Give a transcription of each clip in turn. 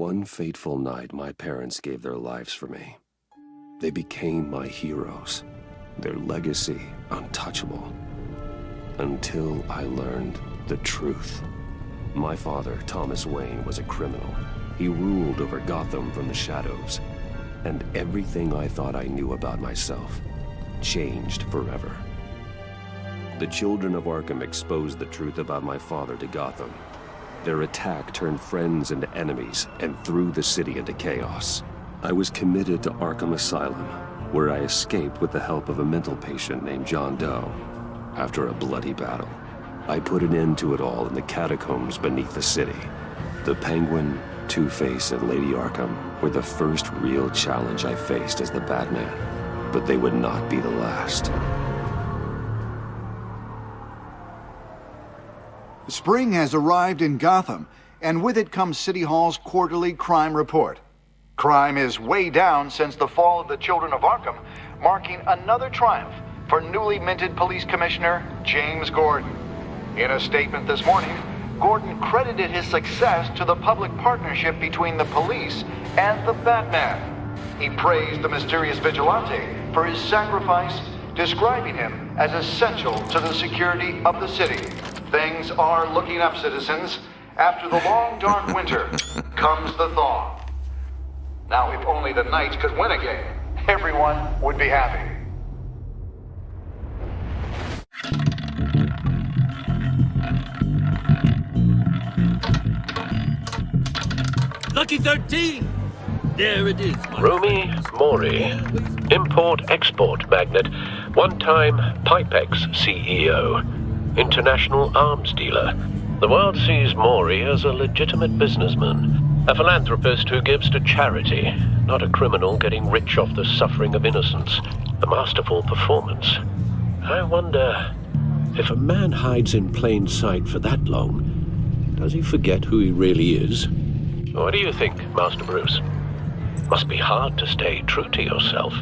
one fateful night, my parents gave their lives for me. They became my heroes, their legacy untouchable. Until I learned the truth. My father, Thomas Wayne, was a criminal. He ruled over Gotham from the shadows. And everything I thought I knew about myself changed forever. The children of Arkham exposed the truth about my father to Gotham. Their attack turned friends into enemies and threw the city into chaos. I was committed to Arkham Asylum, where I escaped with the help of a mental patient named John Doe. After a bloody battle, I put an end to it all in the catacombs beneath the city. The Penguin, Two-Face, and Lady Arkham were the first real challenge I faced as the Batman, but they would not be the last. Spring has arrived in Gotham, and with it comes City Hall's quarterly crime report. Crime is way down since the fall of the Children of Arkham, marking another triumph for newly minted Police Commissioner James Gordon. In a statement this morning, Gordon credited his success to the public partnership between the police and the Batman. He praised the mysterious vigilante for his sacrifice, describing him as essential to the security of the city. Things are looking up, citizens. After the long, dark winter comes the thaw. Now, if only the Knights could win again, everyone would be happy. Lucky 13! There it is. Rumi Mori, import-export magnate, one-time Pipex CEO, international arms dealer. The world sees Mori as a legitimate businessman, a philanthropist who gives to charity, not a criminal getting rich off the suffering of innocence. A masterful performance. I wonder, if a man hides in plain sight for that long, does he forget who he really is? What do you think, Master Bruce? Must be hard to stay true to yourself.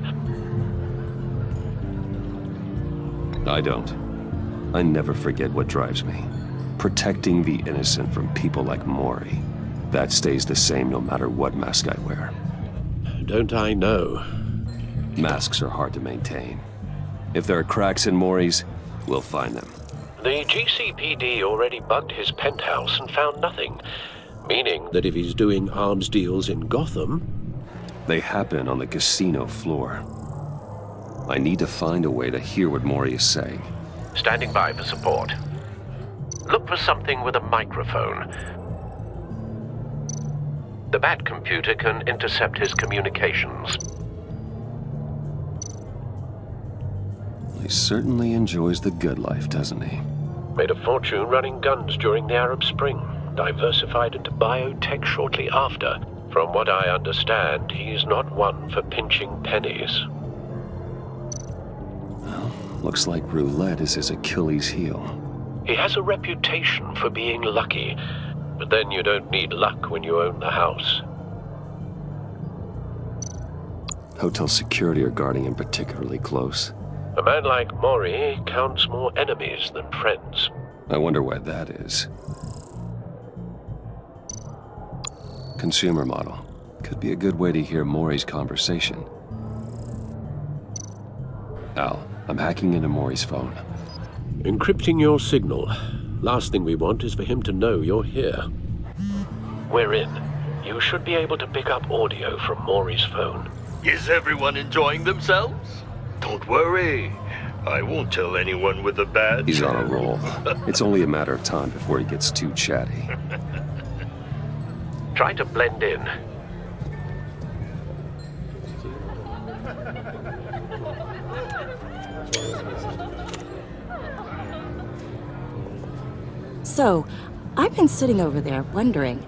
I don't. I never forget what drives me. Protecting the innocent from people like Mori. That stays the same no matter what mask I wear. Don't I know? Masks are hard to maintain. If there are cracks in Mori's, we'll find them. The GCPD already bugged his penthouse and found nothing. Meaning that if he's doing arms deals in Gotham... They happen on the casino floor. I need to find a way to hear what Mori is saying. Standing by for support. Look for something with a microphone. The Bat computer can intercept his communications. He certainly enjoys the good life, doesn't he? Made a fortune running guns during the Arab Spring. Diversified into biotech shortly after. From what I understand, he's not one for pinching pennies. Well, looks like roulette is his Achilles heel. He has a reputation for being lucky, but then you don't need luck when you own the house. Hotel security are guarding him particularly close. A man like Mori counts more enemies than friends. I wonder why that is. Consumer model. Could be a good way to hear Mori's conversation. Al, I'm hacking into Mori's phone. Encrypting your signal. Last thing we want is for him to know you're here. We're in. You should be able to pick up audio from Mori's phone. Is everyone enjoying themselves? Don't worry. I won't tell anyone with a badge. He's on a roll. It's only a matter of time before he gets too chatty. Try to blend in. So, I've been sitting over there wondering,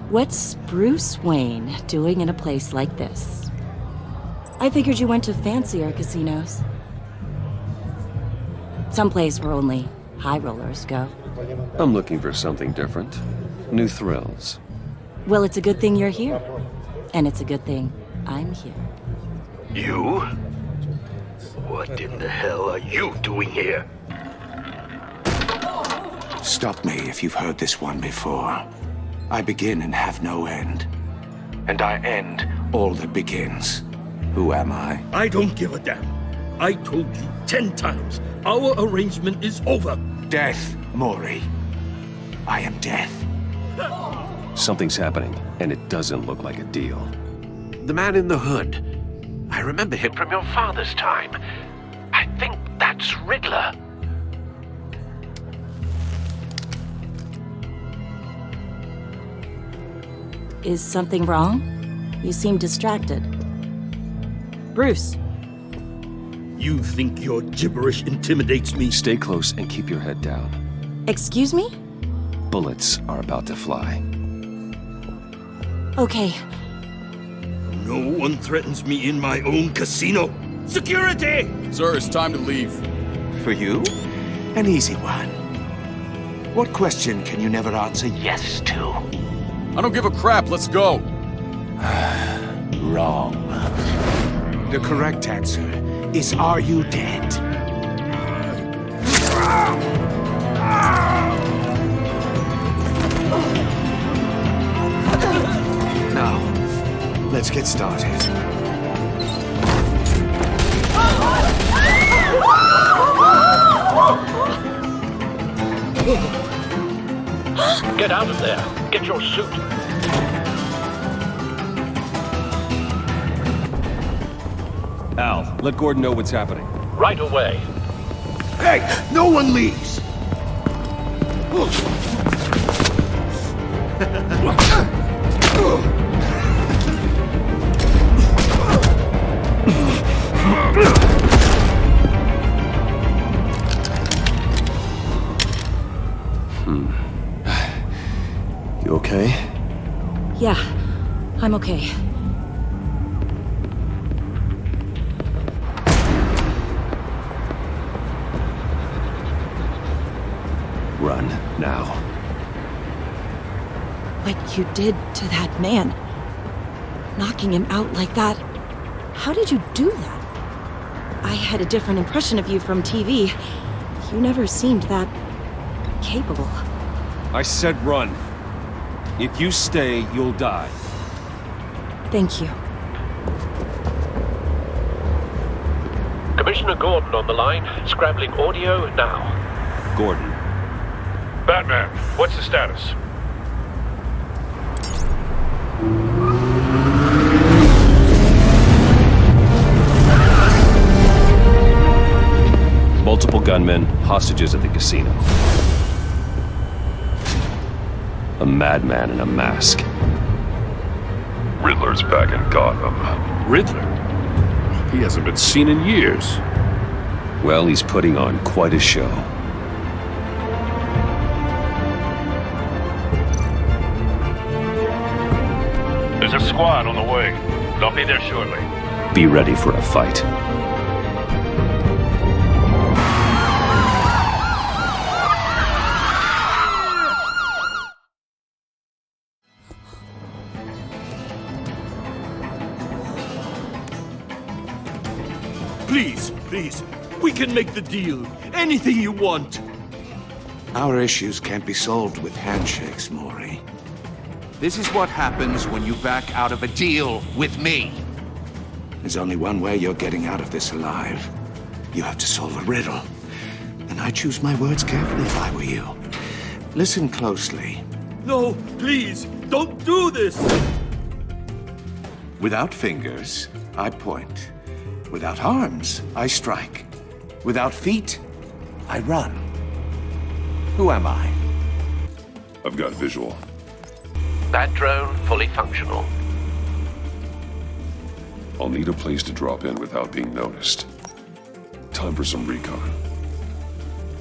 what's Bruce Wayne doing in a place like this? I figured you went to fancier casinos. Someplace where only high rollers go. I'm looking for something different. New thrills. Well, it's a good thing you're here. And it's a good thing I'm here. You? What in the hell are you doing here? Stop me if you've heard this one before. I begin and have no end. and I end all that begins. Who am I? I don't give a damn. I told you 10 times. Our arrangement is over. Death, Mori. I am death. Something's happening, and it doesn't look like a deal. The man in the hood. I remember him from your father's time. I think that's Riddler. Is something wrong? You seem distracted. Bruce, You think your gibberish intimidates me? Stay close and keep your head down. excuse me? Bullets are about to fly. Okay, No one threatens me in my own casino. Security! Sir, it's time to leave. For you? An easy one. What question can you never answer yes to? I don't give a crap, let's go. Wrong. The correct answer is, are you dead? Now, let's get started. Get out of there. Get your suit. Al, let Gordon know what's happening. Right away. Hey, no one leaves! You okay? yeah, I'm okay. Run, now. What you did to that man, knocking him out like that, how did you do that? I had a different impression of you from TV. You never seemed that capable. I said run. If you stay, you'll die. Thank you. Commissioner Gordon on the line. Scrabbling audio now. Gordon. Batman, what's the status? Multiple gunmen, hostages at the casino. A madman in a mask. Riddler's back in Gotham. Riddler? He hasn't been seen in years. Well, he's putting on quite a show. There's a squad on the way. They'll be there shortly. Be ready for a fight. Please, please. We can make the deal. Anything you want. Our issues can't be solved with handshakes, Mori. This is what happens when you back out of a deal with me. There's only one way you're getting out of this alive. You have to solve a riddle. And I choose my words carefully if I were you. Listen closely. No, please, don't do this. Without fingers, I point. Without arms, I strike. Without feet, I run. Who am I? I've got visual. That drone fully functional. I'll need a place to drop in without being noticed. Time for some recon.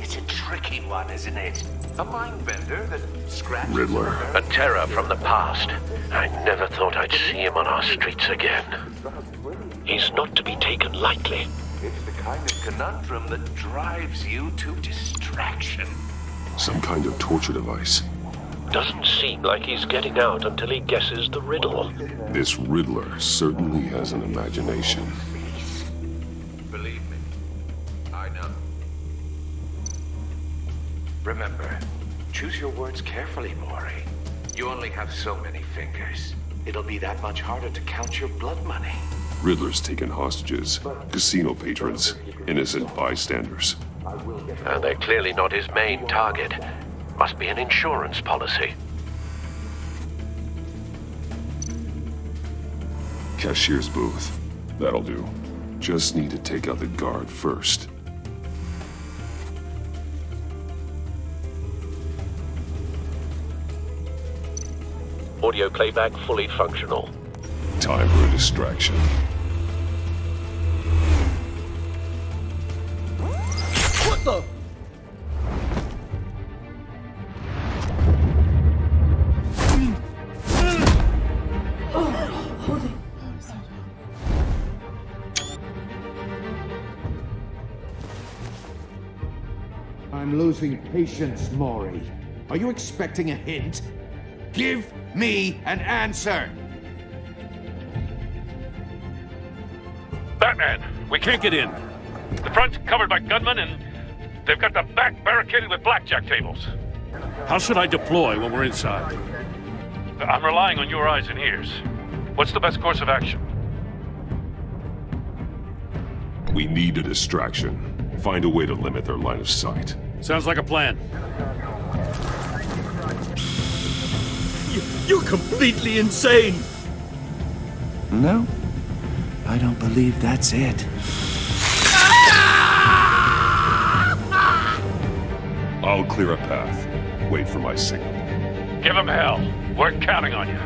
It's a tricky one, isn't it? A mind bender that scratches... Riddler. A terror from the past. I never thought I'd see him on our streets again. He's not to be taken lightly. It's the kind of conundrum that drives you to distraction. Some kind of torture device. Doesn't seem like he's getting out until he guesses the riddle. This Riddler certainly has an imagination. Believe me, I know. Remember, choose your words carefully, Mori. You only have so many fingers. it'll be that much harder to count your blood money. Riddler's taken hostages, casino patrons, innocent bystanders. And they're clearly not his main target. Must be an insurance policy. Cashier's booth. That'll do. Just need to take out the guard first. Audio playback fully functional. Time for a distraction. What the? I'm losing patience, Maury. Are you expecting a hint? Give me an answer! Batman, we can't get in. The front's covered by gunmen, and they've got the back barricaded with blackjack tables. How should I deploy when we're inside? I'm relying on your eyes and ears. What's the best course of action? We need a distraction. Find a way to limit their line of sight. Sounds like a plan. You're completely insane! No, I don't believe that's it. I'll clear a path. Wait for my signal. Give him hell. We're counting on you.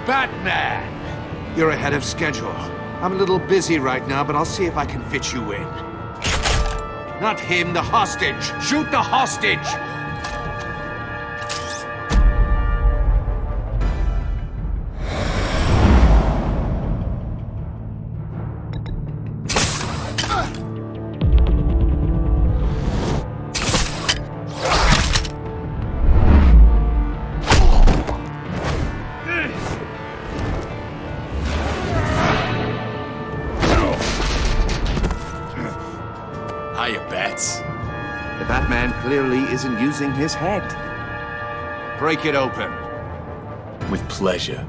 Batman! You're ahead of schedule. I'm a little busy right now, but I'll see if I can fit you in. Not him, the hostage! Shoot the hostage! The Batman clearly isn't using his head. Break it open. With pleasure.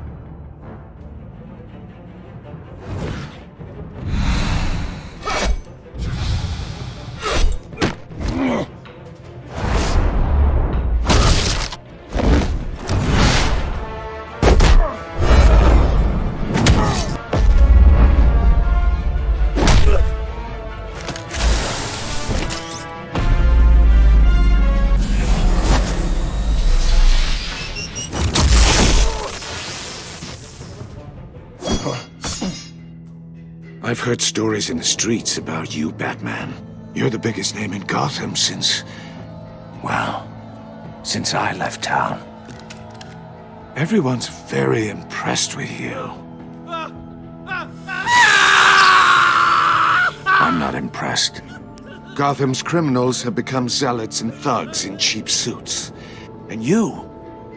I've heard stories in the streets about you, Batman. You're the biggest name in Gotham since I left town. Everyone's very impressed with you. I'm not impressed. Gotham's criminals have become zealots and thugs in cheap suits. And you,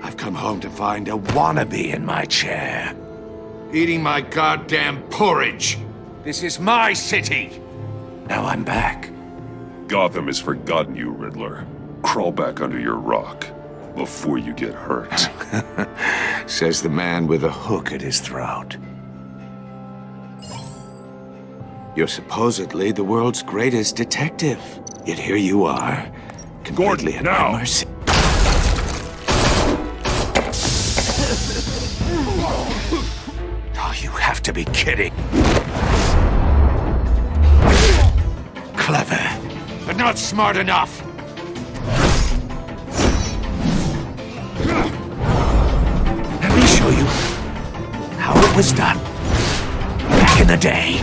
I've come home to find a wannabe in my chair. Eating my goddamn porridge. This is my city! Now I'm back. Gotham has forgotten you, Riddler. Crawl back under your rock before you get hurt. Says the man with a hook at his throat. You're supposedly the world's greatest detective. Yet here you are, completely at my mercy. Oh, you have to be kidding. Clever, but not smart enough. Let me show you how it was done back in the day.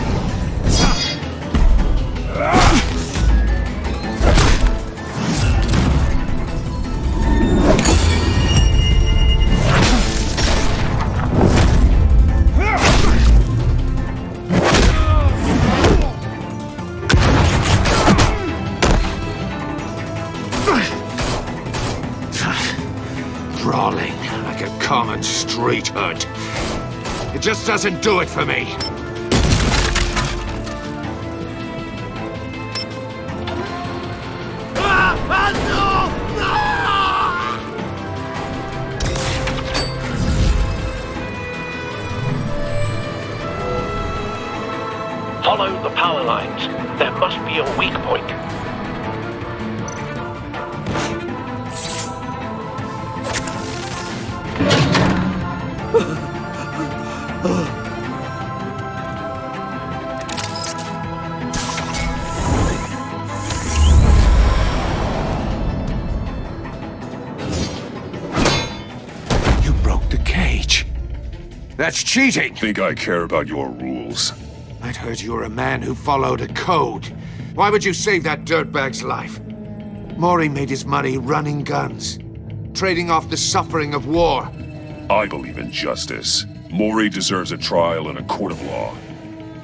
Crawling like a common street hood. It just doesn't do it for me. Follow the power lines. There must be a weak point. You broke the cage. That's cheating! Think I care about your rules? I'd heard you were a man who followed a code. Why would you save that dirtbag's life? Maury made his money running guns, trading off the suffering of war. I believe in justice. Maury deserves a trial in a court of law.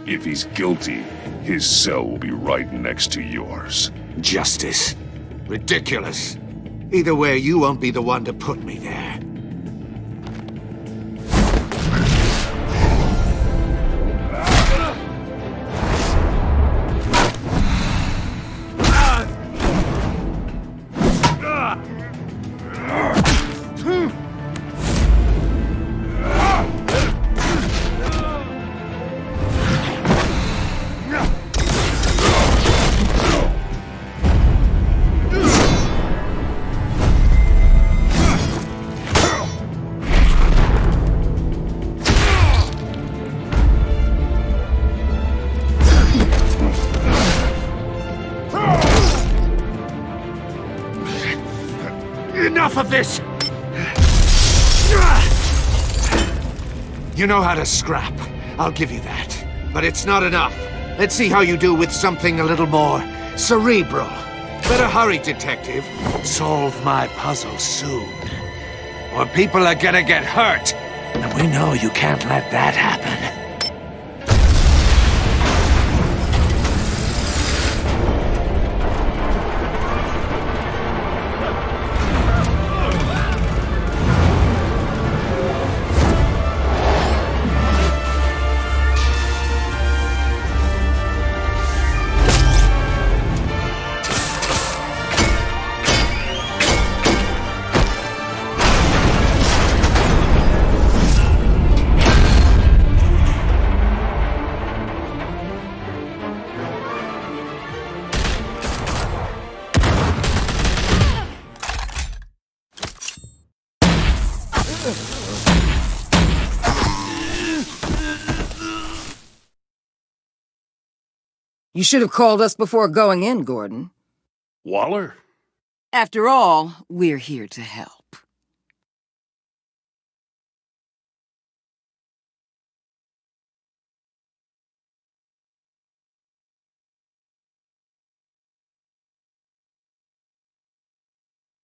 If he's guilty, his cell will be right next to yours. Justice. Ridiculous. Either way, you won't be the one to put me there. Enough of this! You know how to scrap. I'll give you that. But it's not enough. Let's see how you do with something a little more cerebral. Better hurry, detective. Solve my puzzle soon. Or people are gonna get hurt. And we know you can't let that happen. You should have called us before going in, Gordon. Waller? After all, we're here to help.